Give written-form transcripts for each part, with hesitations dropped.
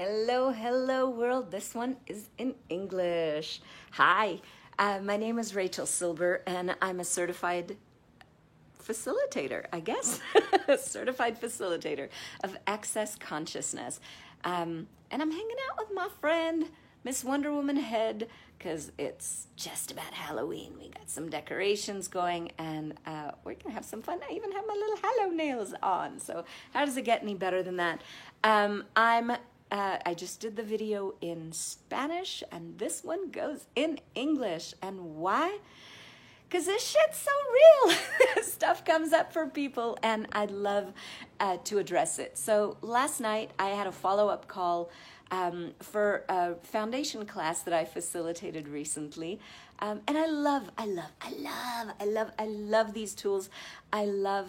Hello, hello world. This one is in English. Hi, my name is Rachel Silber and I'm a certified facilitator, I guess. Certified facilitator of Access Consciousness. And I'm hanging out with my friend, Miss Wonder Woman Head, because it's just about Halloween. We got some decorations going and we're going to have some fun. I even have my little Hallow nails on. So how does it get any better than that? I just did the video in Spanish and this one goes in English. And why? Because this shit's so real. Stuff comes up for people and I'd love to address it. So last night I had a follow-up call for a foundation class that I facilitated recently. And I love these tools. I love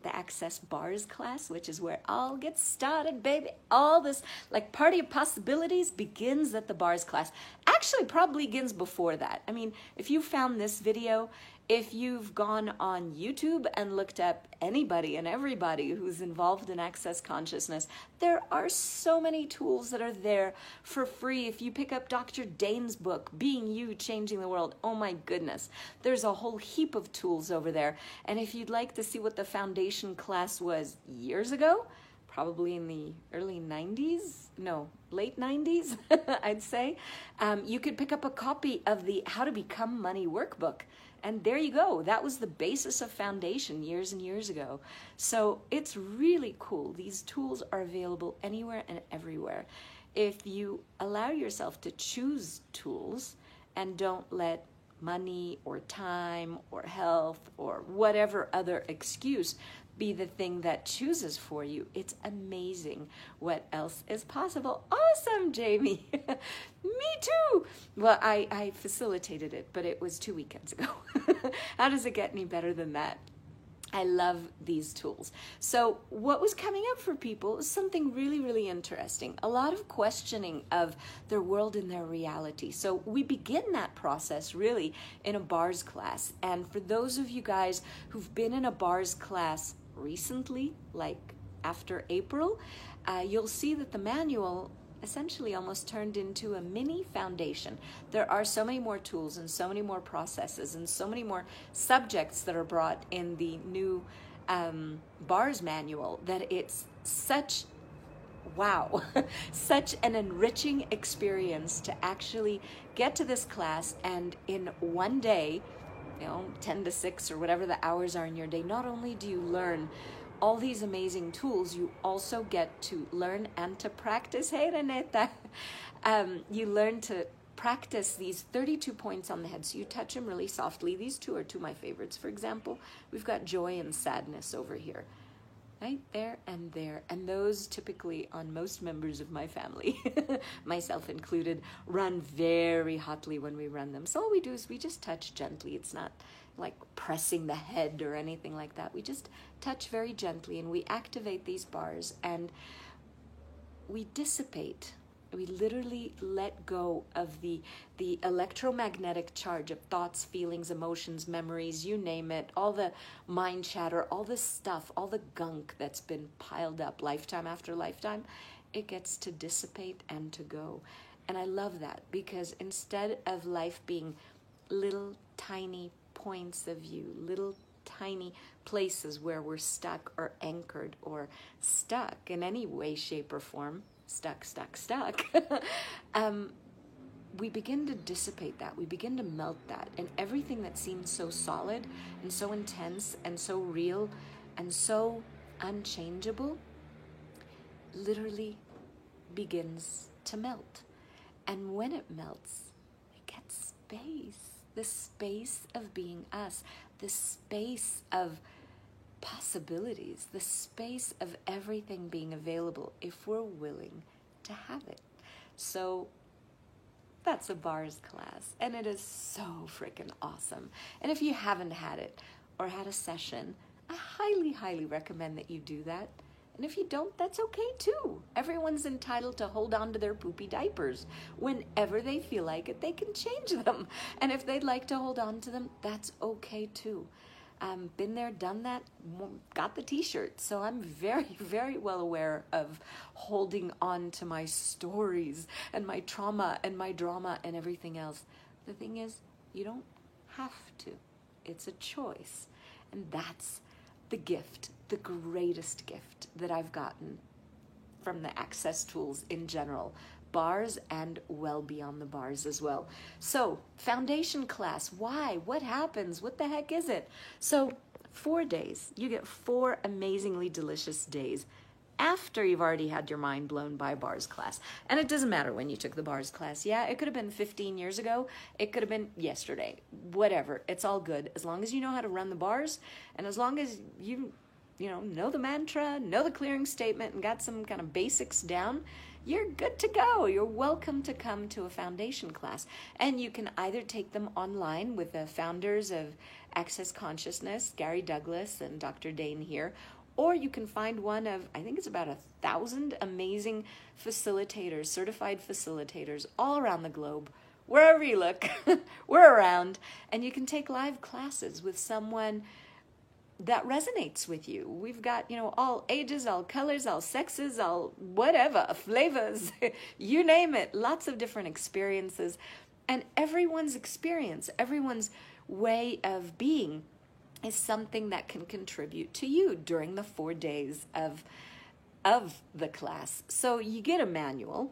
the Access Bars class, which is where it all gets started, baby. All this, like, Party of Possibilities begins at the Bars class. Actually, probably begins before that. I mean, if you found this video, if you've gone on YouTube and looked up anybody and everybody who's involved in Access Consciousness, there are so many tools that are there for free. If you pick up Dr. Dane's book, Being You, Changing the World, oh my goodness, there's a whole heap of tools over there. And if you'd like to see what the foundation class was years ago, probably in the early 90s, no, late 90s, I'd say, you could pick up a copy of the How to Become Money workbook. And there you go. That was the basis of foundation years and years ago. So it's really cool. These tools are available anywhere and everywhere. If you allow yourself to choose tools and don't let money or time or health or whatever other excuse be the thing that chooses for you, it's amazing what else is possible. Awesome, Jamie. Me too. Well, I facilitated it, but it was 2 weekends ago. How does it get any better than that? I love these tools. So what was coming up for people is something really, really interesting. A lot of questioning of their world and their reality. So we begin that process really in a bars class. And for those of you guys who've been in a bars class recently, like after April, you'll see that the manual essentially almost turned into a mini foundation. There are so many more tools and so many more processes and so many more subjects that are brought in the new bars manual that it's such, wow, such an enriching experience to actually get to this class and in one day, 10 to 6 or whatever the hours are in your day, not only do you learn all these amazing tools, you also get to learn and to practice. Hey, Reneta. You learn to practice these 32 points on the head. So you touch them really softly. These two are two of my favorites. For example, we've got joy and sadness over here. Right there and there. And those typically on most members of my family, myself included, run very hotly when we run them. So all we do is we just touch gently. It's not like pressing the head or anything like that. We just touch very gently and we activate these bars and we dissipate. We literally let go of the electromagnetic charge of thoughts, feelings, emotions, memories, you name it, all the mind chatter, all the stuff, all the gunk that's been piled up lifetime after lifetime. It gets to dissipate and to go. And I love that because instead of life being little tiny points of view, little tiny places where we're stuck or anchored or stuck in any way, shape, or form, stuck, we begin to dissipate that. We begin to melt that. And everything that seems so solid and so intense and so real and so unchangeable literally begins to melt. And when it melts, it gets space. The space of being us, the space of possibilities, the space of everything being available if we're willing to have it. So that's a bars class, and it is so freaking awesome. And if you haven't had it or had a session, I highly, highly recommend that you do that. And if you don't, that's okay too. Everyone's entitled to hold on to their poopy diapers. Whenever they feel like it, they can change them. And if they'd like to hold on to them, that's okay too. Been there, done that, got the t-shirt. So I'm very, very well aware of holding on to my stories and my trauma and my drama and everything else. The thing is, you don't have to. It's a choice. And that's the gift, the greatest gift that I've gotten from the Access tools in general. Bars and well beyond the bars as well. So, foundation class, why? What happens? What the heck is it? So, 4 days. You get 4 amazingly delicious days after you've already had your mind blown by bars class. And it doesn't matter when you took the bars class. Yeah, it could have been 15 years ago. It could have been yesterday. Whatever. It's all good. As long as you know how to run the bars, and as long as you know the mantra, know the clearing statement, and got some kind of basics down, you're good to go. You're welcome to come to a foundation class. And you can either take them online with the founders of Access Consciousness, Gary Douglas and Dr. Dane here, or you can find one of, I think it's about 1,000 amazing facilitators, certified facilitators all around the globe. Wherever you look, we're around. And you can take live classes with someone that resonates with you. We've got, all ages, all colors, all sexes, all whatever, flavors, you name it, lots of different experiences. And everyone's experience, everyone's way of being is something that can contribute to you during the 4 days of the class. So you get a manual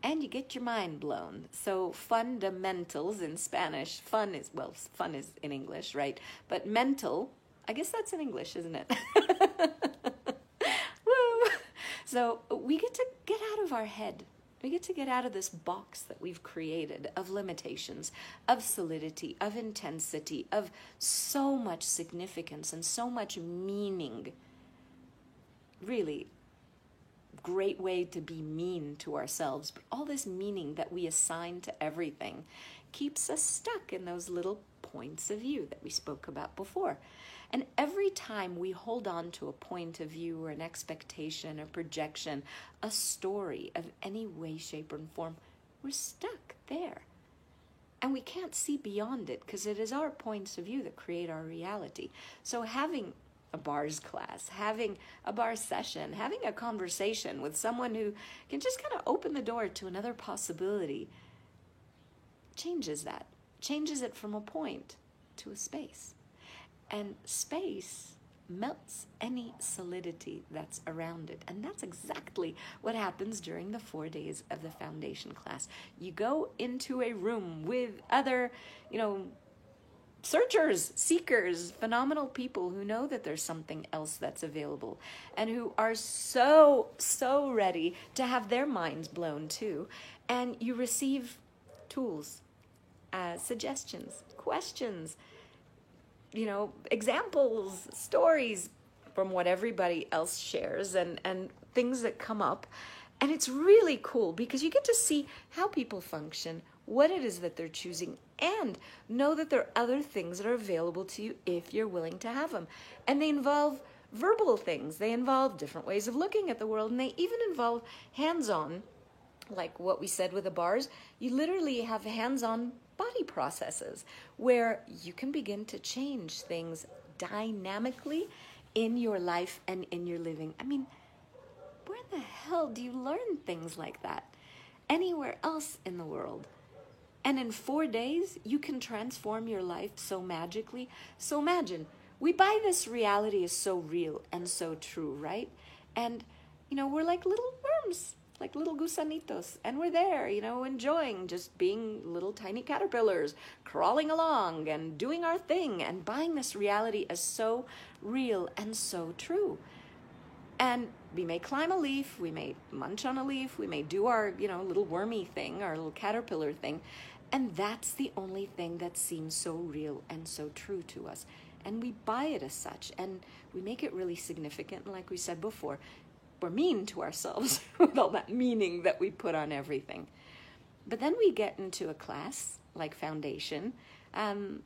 and you get your mind blown. So fundamentals in Spanish, fun is in English, right? But mental, I guess that's in English, isn't it? Woo! So we get to get out of our head. We get to get out of this box that we've created of limitations, of solidity, of intensity, of so much significance and so much meaning. Really great way to be mean to ourselves. But all this meaning that we assign to everything keeps us stuck in those little points of view that we spoke about before. And every time we hold on to a point of view or an expectation, a projection, a story of any way, shape, or form, we're stuck there. And we can't see beyond it because it is our points of view that create our reality. So having a bars class, having a bar session, having a conversation with someone who can just kind of open the door to another possibility changes that. Changes it from a point to a space. And space melts any solidity that's around it. And that's exactly what happens during the 4 days of the foundation class. You go into a room with other, searchers, seekers, phenomenal people who know that there's something else that's available and who are so, so ready to have their minds blown too. And you receive tools, suggestions, questions, examples, stories from what everybody else shares and things that come up. And it's really cool because you get to see how people function, what it is that they're choosing, and know that there are other things that are available to you if you're willing to have them. And they involve verbal things. They involve different ways of looking at the world, and they even involve hands-on, like what we said with the bars. You literally have hands-on body processes where you can begin to change things dynamically in your life and in your living. I mean, where the hell do you learn things like that? Anywhere else in the world. And in 4 days, you can transform your life so magically. So imagine, we buy this reality as so real and so true, right? And, we're like little worms, like little gusanitos, and we're there, enjoying just being little tiny caterpillars, crawling along and doing our thing and buying this reality as so real and so true. And we may climb a leaf, we may munch on a leaf, we may do our, little wormy thing, our little caterpillar thing, and that's the only thing that seems so real and so true to us. And we buy it as such, and we make it really significant, and like we said before, we're mean to ourselves with all that meaning that we put on everything. But then we get into a class like Foundation, and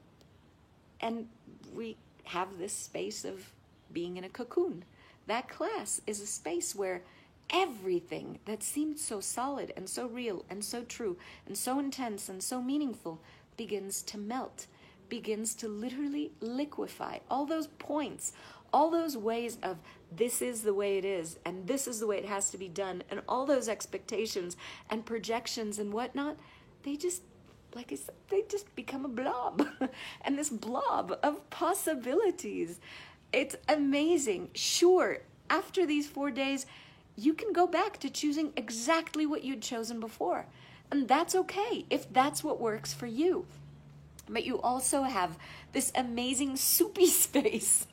we have this space of being in a cocoon. That class is a space where everything that seemed so solid and so real and so true and so intense and so meaningful begins to melt, begins to literally liquefy. All those points, all those ways of this is the way it is, and this is the way it has to be done, and all those expectations and projections and whatnot, they just, like I said, they just become a blob. And this blob of possibilities, it's amazing. Sure, after these 4 days, you can go back to choosing exactly what you'd chosen before. And that's okay if that's what works for you. But you also have this amazing soupy space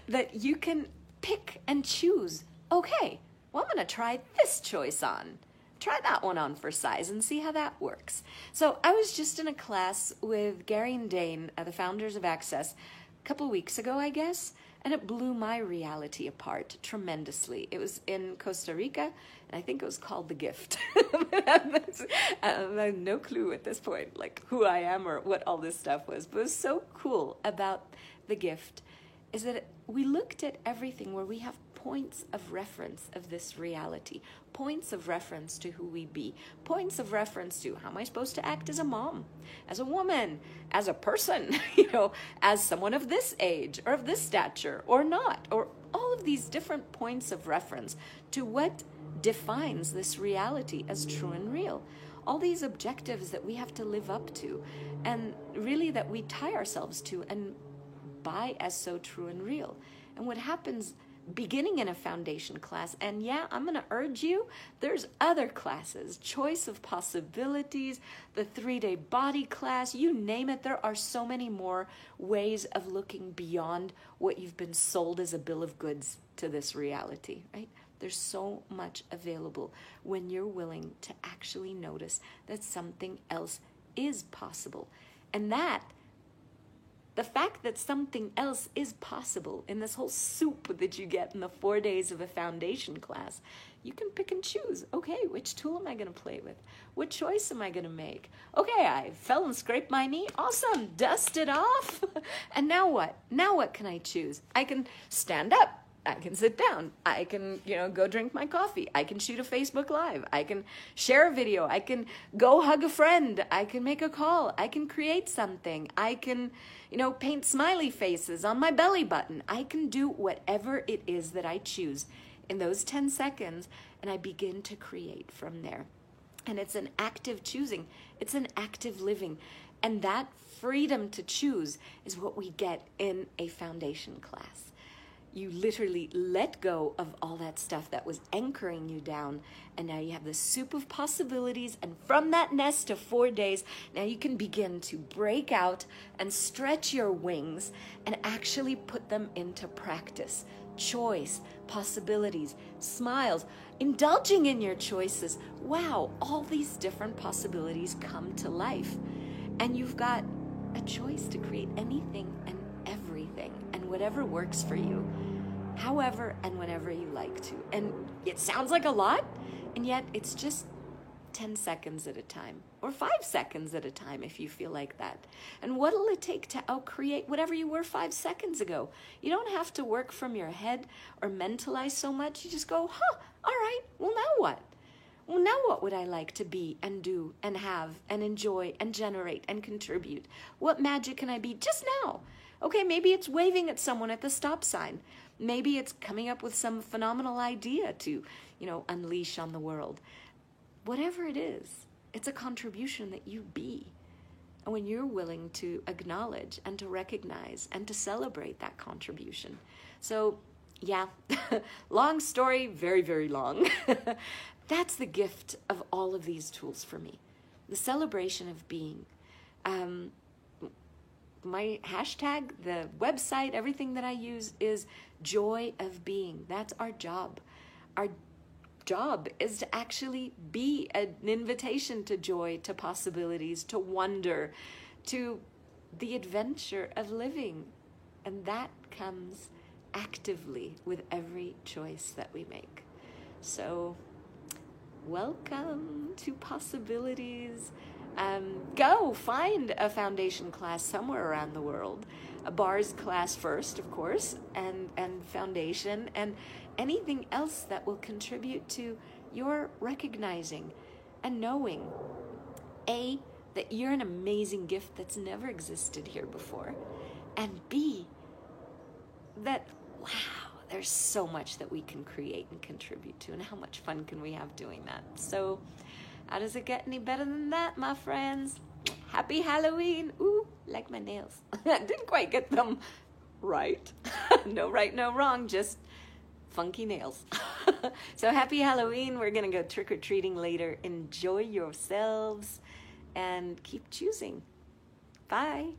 that you can pick and choose. Okay, well, I'm going to try this choice on. Try that one on for size and see how that works. So I was just in a class with Gary and Dane, the founders of Access, a couple weeks ago, I guess, and it blew my reality apart tremendously. It was in Costa Rica, and I think it was called The Gift. I have no clue at this point, like who I am or what all this stuff was. But it was so cool about The Gift is that we looked at everything where we have points of reference of this reality, points of reference to who we be, points of reference to how am I supposed to act as a mom, as a woman, as a person, as someone of this age or of this stature or not, or all of these different points of reference to what defines this reality as true and real. All these objectives that we have to live up to, and really that we tie ourselves to and buy as so true and real. And what happens beginning in a foundation class, and yeah, I'm going to urge you, there's other classes, choice of possibilities, the 3-day body class, you name it. There are so many more ways of looking beyond what you've been sold as a bill of goods to this reality, right? There's so much available when you're willing to actually notice that something else is possible. And that the fact that something else is possible in this whole soup that you get in the 4 days of a foundation class, you can pick and choose. Okay, which tool am I going to play with? What choice am I going to make? Okay, I fell and scraped my knee. Awesome, dust it off. And now what? Now what can I choose? I can stand up. I can sit down. I can, go drink my coffee. I can shoot a Facebook Live. I can share a video. I can go hug a friend. I can make a call. I can create something. I can, paint smiley faces on my belly button. I can do whatever it is that I choose in those 10 seconds, and I begin to create from there. And it's an active choosing. It's an active living. And that freedom to choose is what we get in a foundation class. You literally let go of all that stuff that was anchoring you down, and now you have this soup of possibilities, and from that nest of 4 days, now you can begin to break out and stretch your wings and actually put them into practice. Choice, possibilities, smiles, indulging in your choices. Wow, all these different possibilities come to life, and you've got a choice to create anything and everything, and whatever works for you, however and whenever you like to. And it sounds like a lot, and yet it's just 10 seconds at a time, or 5 seconds at a time if you feel like that. And what'll it take to outcreate whatever you were 5 seconds ago? You don't have to work from your head or mentalize so much. You just go, all right, well, now what? Well, now what would I like to be and do and have and enjoy and generate and contribute? What magic can I be just now? Okay, maybe it's waving at someone at the stop sign. Maybe it's coming up with some phenomenal idea to, unleash on the world. Whatever it is, it's a contribution that you be. And when you're willing to acknowledge and to recognize and to celebrate that contribution. So, yeah, long story, very, very long. That's the gift of all of these tools for me. The celebration of being. My hashtag, the website, everything that I use is joy of being. That's our job. Our job is to actually be an invitation to joy, to possibilities, to wonder, to the adventure of living. And that comes actively with every choice that we make. So, welcome to possibilities. Go find a foundation class somewhere around the world, a bars class first, of course, and foundation, and anything else that will contribute to your recognizing and knowing, A, that you're an amazing gift that's never existed here before. And B, that, wow, there's so much that we can create and contribute to, and how much fun can we have doing that? So how does it get any better than that, my friends? Happy Halloween. Ooh, like my nails. I didn't quite get them right. No right, no wrong, just funky nails. So happy Halloween. We're going to go trick-or-treating later. Enjoy yourselves and keep choosing. Bye.